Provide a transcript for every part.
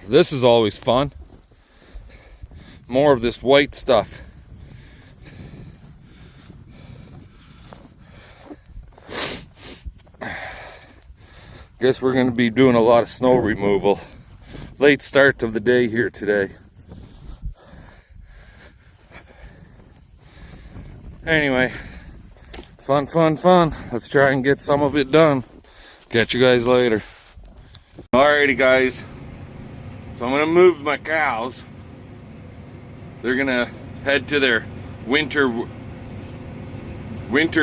This is always fun. More of this white stuff. Guess we're going to be doing a lot of snow removal. Late start of the day here today. Anyway, fun. Let's try and get some of it done. Catch you guys later. Alrighty guys, so I'm gonna move my cows. They're gonna head to their winter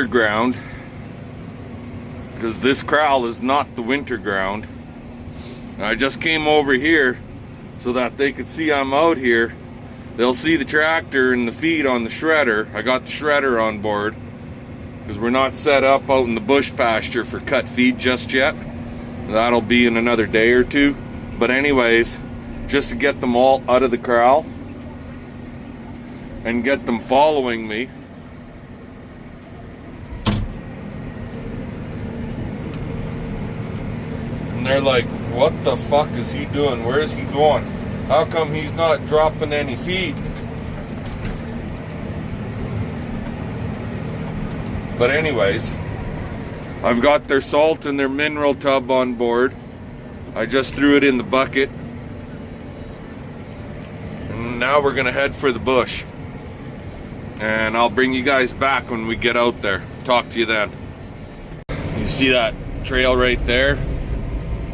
ground, because this corral is not the winter ground. I just came over here so that they could see I'm out here. They'll see the tractor and the feed on the shredder. I got the shredder on board because we're not set up out in the bush pasture for cut feed just yet. That'll be in another day or two. But anyways, just to get them all out of the corral and get them following me. And they're like, what the fuck is he doing? Where is he going? How come he's not dropping any feed? But anyways, I've got their salt and their mineral tub on board. I just threw it in the bucket. And now we're gonna head for the bush. And I'll bring you guys back when we get out there. Talk to you then. You see that trail right there?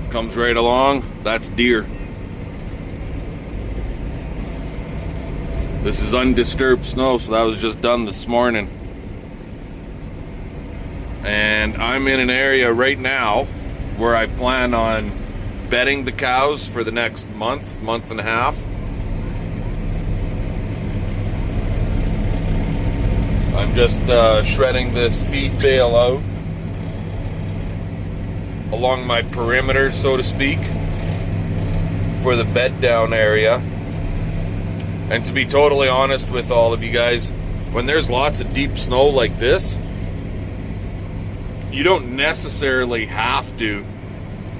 Comes right along. That's deer. This is undisturbed snow, so that was just done this morning. And I'm in an area right now where I plan on bedding the cows for the next month and a half. I'm just shredding this feed bale out along my perimeter, so to speak, for the bed down area. And to be totally honest with all of you guys, when there's lots of deep snow like this, you don't necessarily have to.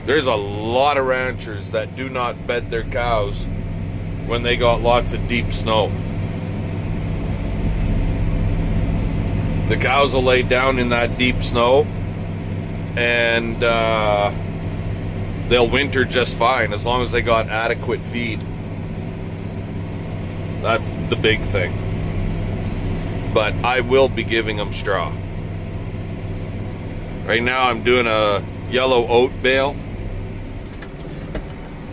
There's a lot of ranchers that do not bed their cows when they got lots of deep snow. The cows will lay down in that deep snow and they'll winter just fine as long as they got adequate feed. That's the big thing. But I will be giving them straw. Right now I'm doing a yellow oat bale,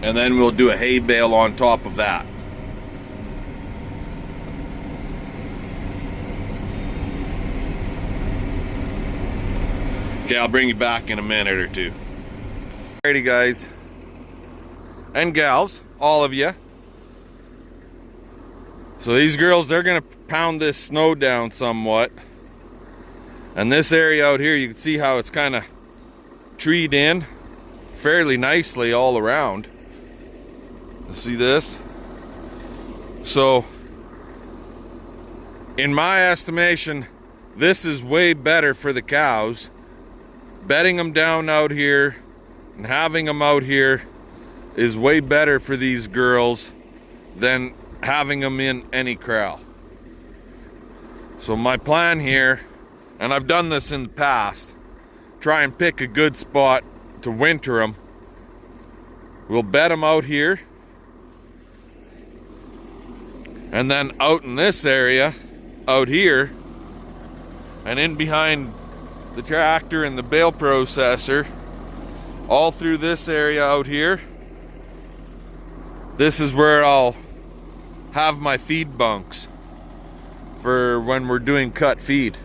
and then we'll do a hay bale on top of that. Okay, I'll bring you back in a minute or two. Alrighty guys and gals, all of you. So these girls, they're gonna pound this snow down somewhat. And this area out here, you can see how it's kind of treed in fairly nicely all around. See this? So, in my estimation, this is way better for the cows. Bedding them down out here and having them out here is way better for these girls than having them in any corral. So my plan here, and I've done this in the past, try and pick a good spot to winter them. We'll bed them out here, and then out in this area out here, and in behind the tractor and the bale processor, all through this area out here, this is where I'll have my feed bunks for when we're doing cut feed.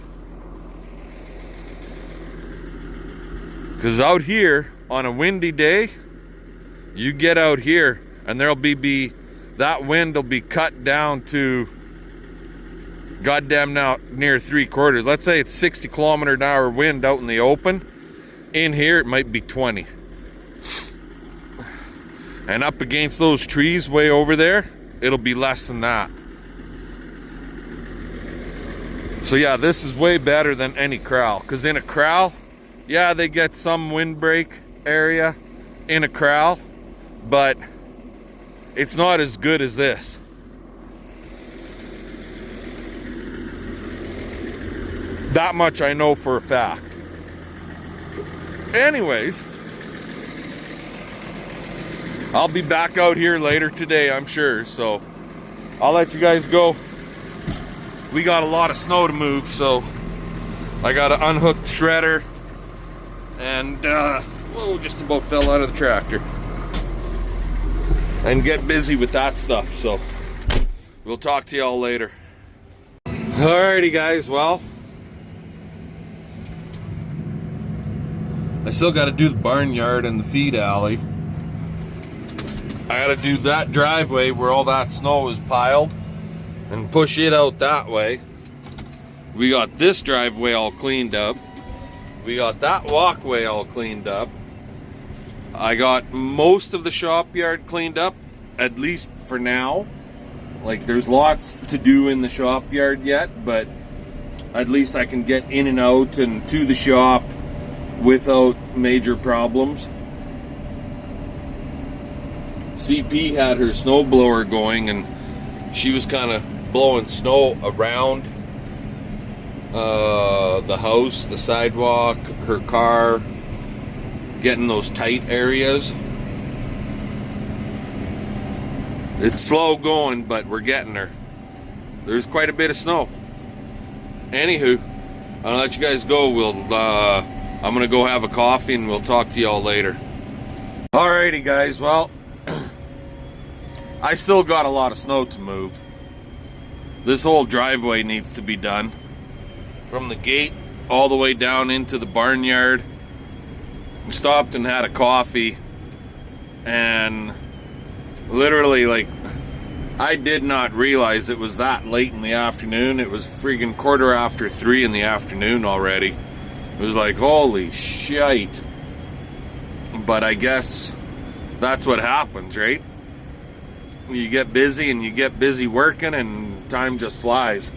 Because out here on a windy day, you get out here and there'll be that wind will be cut down to goddamn now near 3/4. Let's say it's 60-kilometer-an-hour wind out in the open. In here it might be 20. And up against those trees way over there, it'll be less than that. So yeah, this is way better than any corral. Because in a corral, yeah, they get some windbreak area in a corral, but it's not as good as this. That much I know for a fact. Anyways, I'll be back out here later today, I'm sure, so I'll let you guys go. We got a lot of snow to move, so I got to unhook the shredder, and whoa, just about fell out of the tractor, and get busy with that stuff. So we'll talk to y'all later. Alrighty guys, well, I still got to do the barnyard and the feed alley. I got to do that driveway where all that snow is piled and push it out that way. We got this driveway all cleaned up. We got that walkway all cleaned up. I got most of the shop yard cleaned up, at least for now. Like, there's lots to do in the shop yard yet, but at least I can get in and out and to the shop without major problems. CP had her snowblower going, and she was kind of blowing snow around the house, the sidewalk, her car, getting those tight areas. It's slow going, but we're getting there. There's quite a bit of snow. Anywho, I'll let you guys go. I'm gonna go have a coffee and we'll talk to y'all later. Alrighty guys, well, I still got a lot of snow to move. This whole driveway needs to be done. From the gate all the way down into the barnyard. We stopped and had a coffee, and literally, like, I did not realize it was that late in the afternoon. It was freaking 3:15 in the afternoon already. It was like, holy shite. But I guess that's what happens, right? You get busy and you get busy working and time just flies.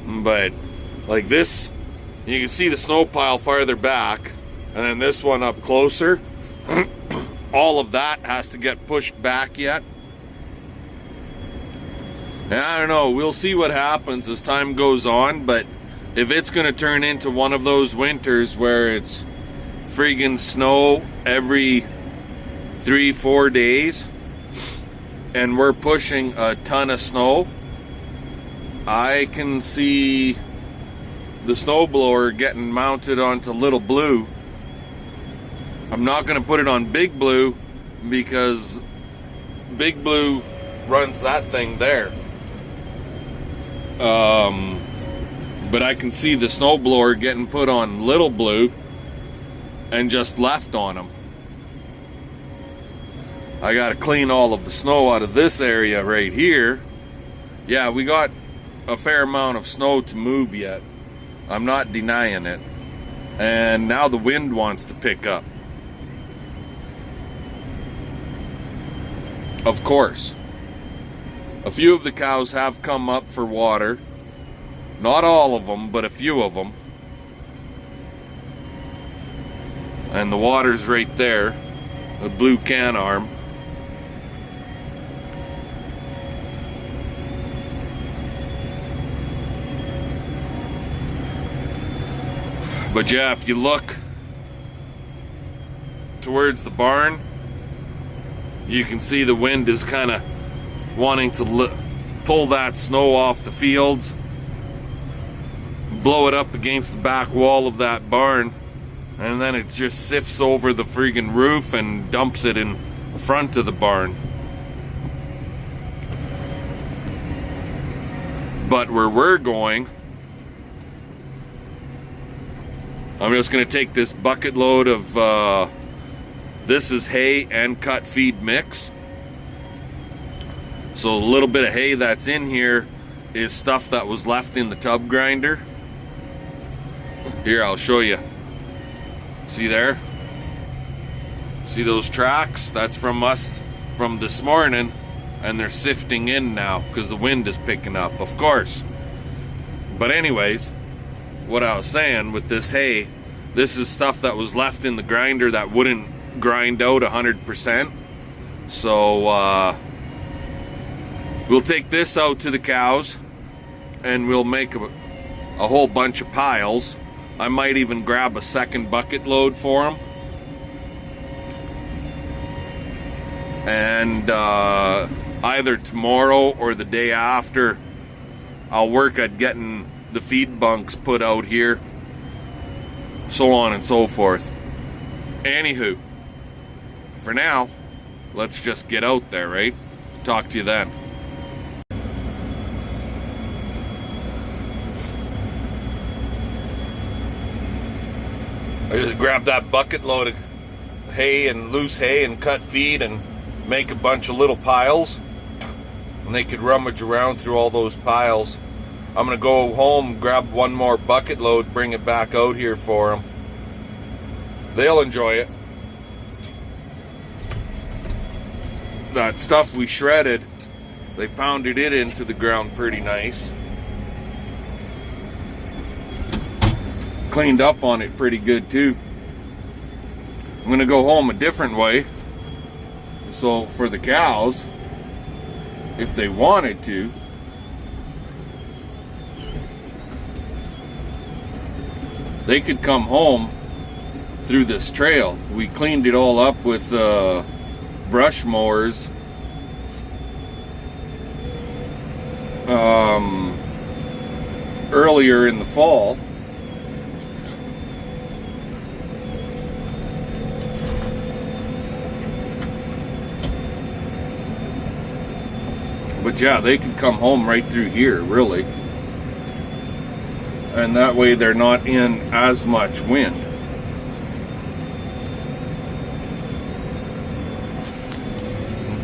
But like this, you can see the snow pile farther back, and then this one up closer. All of that has to get pushed back yet. And I don't know, we'll see what happens as time goes on, but if it's going to turn into one of those winters where it's friggin' snow every 3-4 days, and we're pushing a ton of snow, I can see the snowblower getting mounted onto Little Blue. I'm not going to put it on Big Blue because Big Blue runs that thing there. But I can see the snowblower getting put on Little Blue and just left on them. I got to clean all of the snow out of this area right here. Yeah, we got a fair amount of snow to move yet. I'm not denying it. And now the wind wants to pick up. Of course. A few of the cows have come up for water. Not all of them, but a few of them. And the water's right there. The blue can arm. But yeah, if you look towards the barn, you can see the wind is kind of wanting to pull that snow off the fields, blow it up against the back wall of that barn, and then it just sifts over the friggin' roof and dumps it in the front of the barn. But where we're going, I'm just going to take this bucket load of, this is hay and cut feed mix. So a little bit of hay that's in here is stuff that was left in the tub grinder. Here, I'll show you. See there? See those tracks? That's from us from this morning, and they're sifting in now because the wind is picking up, of course. But anyways, what I was saying with this hay, this is stuff that was left in the grinder that wouldn't grind out 100%. So We'll take this out to the cows and we'll make a whole bunch of piles. I might even grab a second bucket load for them. And either tomorrow or the day after, I'll work at getting the feed bunks put out here, so on and so forth. Anywho, for now, let's just get out there, right? Talk to you then. I just grabbed that bucket load of hay and loose hay and cut feed and make a bunch of little piles, and they could rummage around through all those piles. I'm gonna go home, grab one more bucket load, bring it back out here for them. They'll enjoy it. That stuff we shredded, they pounded it into the ground pretty nice. Cleaned up on it pretty good too. I'm gonna go home a different way. So for the cows, if they wanted to, they could come home through this trail. We cleaned it all up with brush mowers earlier in the fall. But yeah, they could come home right through here, really. And that way they're not in as much wind.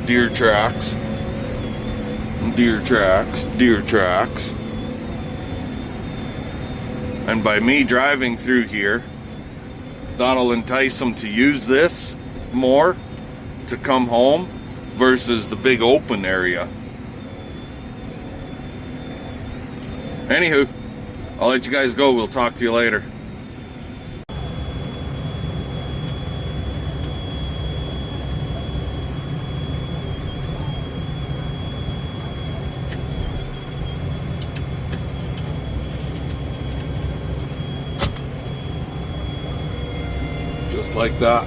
Deer tracks. Deer tracks. Deer tracks. And by me driving through here, that'll entice them to use this more to come home versus the big open area. Anywho, I'll let you guys go. We'll talk to you later. Just like that.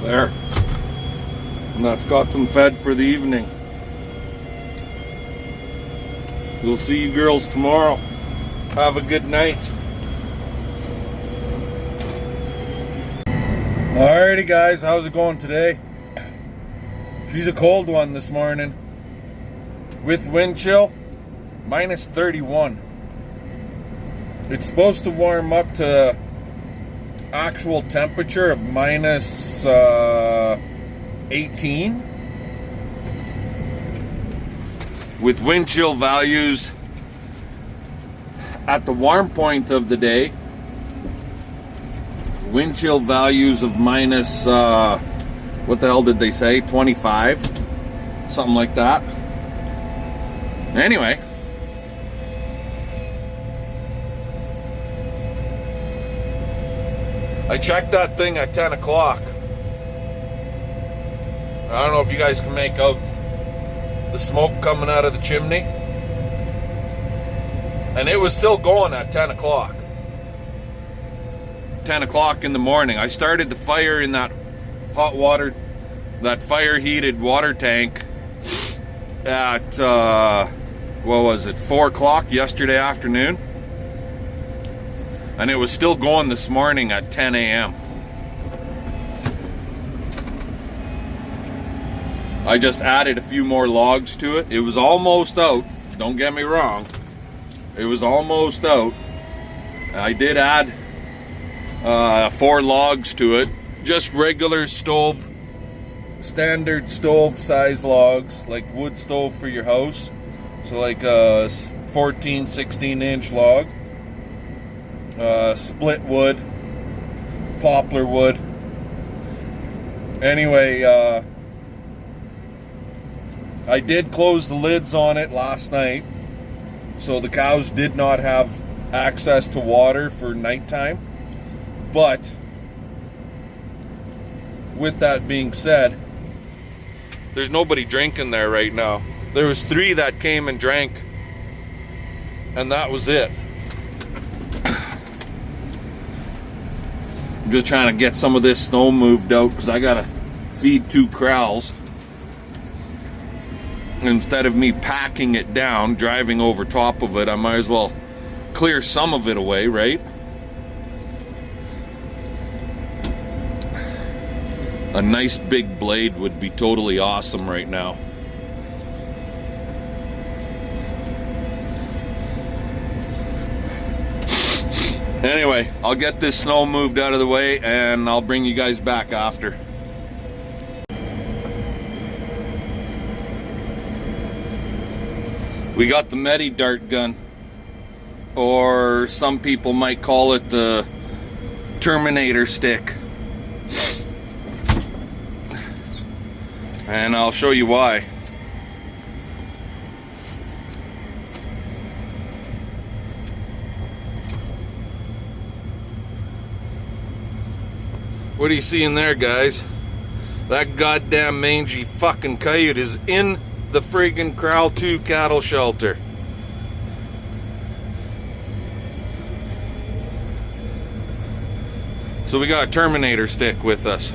There. And that's got them fed for the evening. We'll see you girls tomorrow. Have a good night. Alrighty guys, how's it going today? She's a cold one this morning. With wind chill, minus 31. It's supposed to warm up to actual temperature of minus 18. With wind chill values at the warm point of the day, wind chill values of minus what the hell did they say, 25, something like that. Anyway, I checked that thing at 10 o'clock. I don't know if you guys can make out the smoke coming out of the chimney. And it was still going at 10 o'clock. 10 o'clock in the morning. I started the fire in that hot water that fire heated water tank at, what was it, 4 o'clock yesterday afternoon. And it was still going this morning at 10 a.m. I just added a few more logs to it. It was almost out. Don't get me wrong. It was almost out. I did add 4 logs to it. Just regular stove, standard stove size logs, like wood stove for your house. So like a 14, 16 inch log. Split wood, poplar wood. Anyway, I did close the lids on it last night, so the cows did not have access to water for nighttime. But with that being said, there's nobody drinking there right now. There was 3 that came and drank, and that was it. I'm just trying to get some of this snow moved out because I gotta feed 2 corrals. Instead of me packing it down, driving over top of it, I might as well clear some of it away, right? A nice big blade would be totally awesome right now. Anyway, I'll get this snow moved out of the way and I'll bring you guys back after. We got the Medi dart gun, or some people might call it the Terminator stick. And I'll show you why. What are you seeing there, guys? That goddamn mangy fucking coyote is in the friggin' Corral 2 cattle shelter. So we got a Terminator stick with us.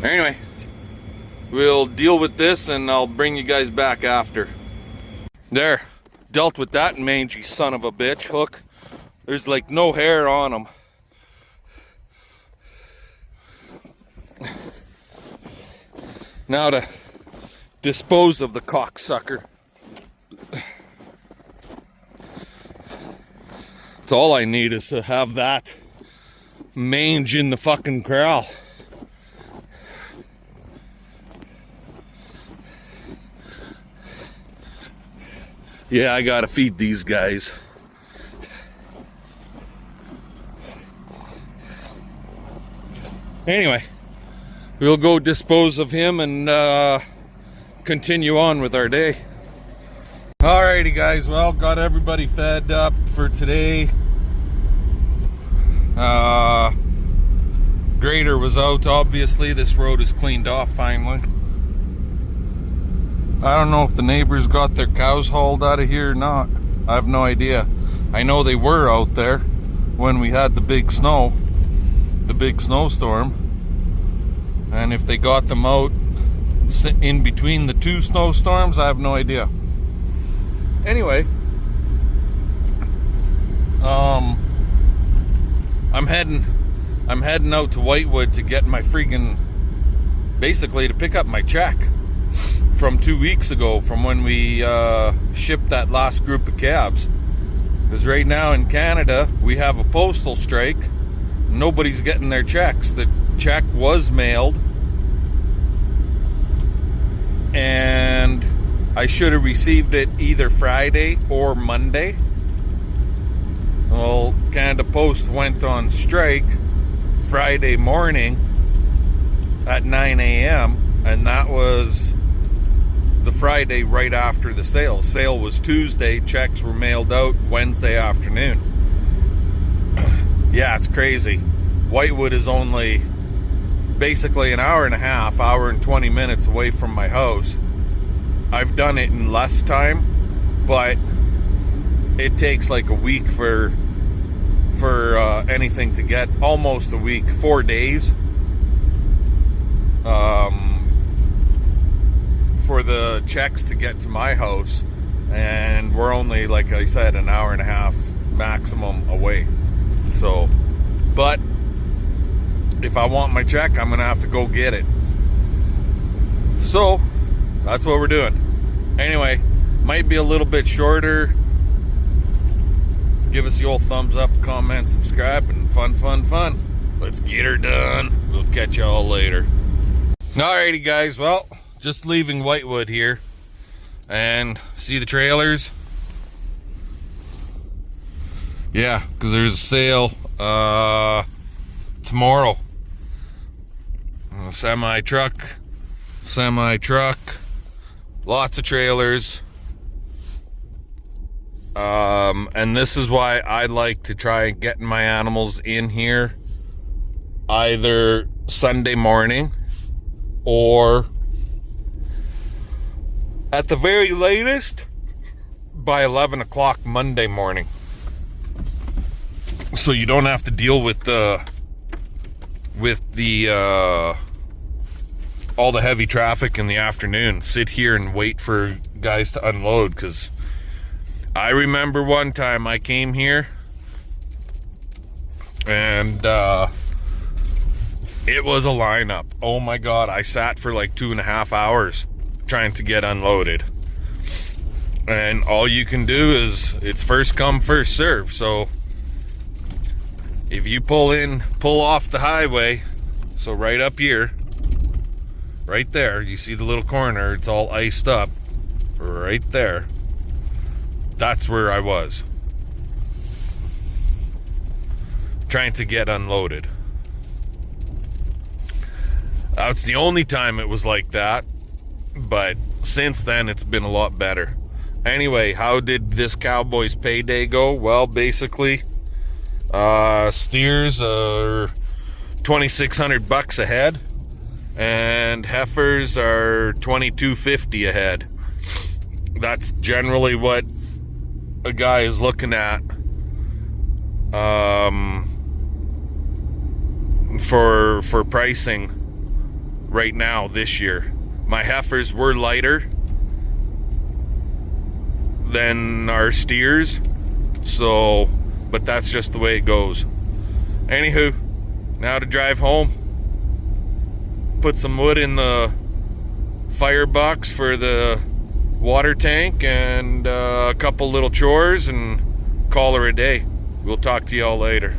Anyway, we'll deal with this and I'll bring you guys back after. There, dealt with that mangy son of a bitch hook. There's like no hair on him. Now to dispose of the cocksucker. That's all I need is to have that mange in the fucking corral. Yeah, I gotta feed these guys. Anyway, we'll go dispose of him and continue on with our day. Alrighty guys, well, got everybody fed up for today. Grader was out, obviously. This road is cleaned off finally. I don't know if the neighbors got their cows hauled out of here or not. I have no idea. I know they were out there when we had the big snow, the big snowstorm. And if they got them out in between the 2 snowstorms, I have no idea. Anyway, I'm heading out to Whitewood to get my freaking, basically to pick up my check from 2 weeks ago, from when we shipped that last group of calves. Because right now in Canada we have a postal strike. Nobody's getting their checks. The check was mailed and I should have received it either Friday or Monday. Well, Canada Post went on strike Friday morning at 9 a.m. and that was the Friday right after the sale. Sale was Tuesday, checks were mailed out Wednesday afternoon. Yeah, it's crazy. Whitewood is only basically an hour and a half, hour and 20 minutes away from my house. I've done it in less time, but it takes like a week for anything to get, almost a week, 4 days for the checks to get to my house, and we're only, like I said, an hour and a half maximum away. So, but if I want my check, I'm gonna have to go get it. So that's what we're doing. Anyway, might be a little bit shorter. Give us the old thumbs up, comment, subscribe, and fun. Let's get her done. We'll catch y'all later. Alrighty, guys. Well, just leaving Whitewood here, and see the trailers. Yeah, because there's a sale tomorrow. Semi truck, lots of trailers. And this is why I like to try getting my animals in here either Sunday morning or at the very latest by 11 o'clock Monday morning. So you don't have to deal with the all the heavy traffic in the afternoon. Sit here and wait for guys to unload, because I remember one time I came here and it was a lineup. Oh my God, I sat for like 2.5 hours trying to get unloaded. And all you can do is, it's first come, first serve. So if you pull off the highway, so right up here, right there, you see the little corner, it's all iced up, right there. That's where I was, trying to get unloaded. That's the only time it was like that, but since then it's been a lot better. Anyway, how did this Cowboys payday go? Well, basically, steers are $2,600 a head, and heifers are $2,250 a head. That's generally what a guy is looking at for pricing right now this year. My heifers were lighter than our steers, so, but that's just the way it goes. Anywho, now to drive home, put some wood in the firebox for the water tank, and a couple little chores, and call her a day. We'll talk to y'all later.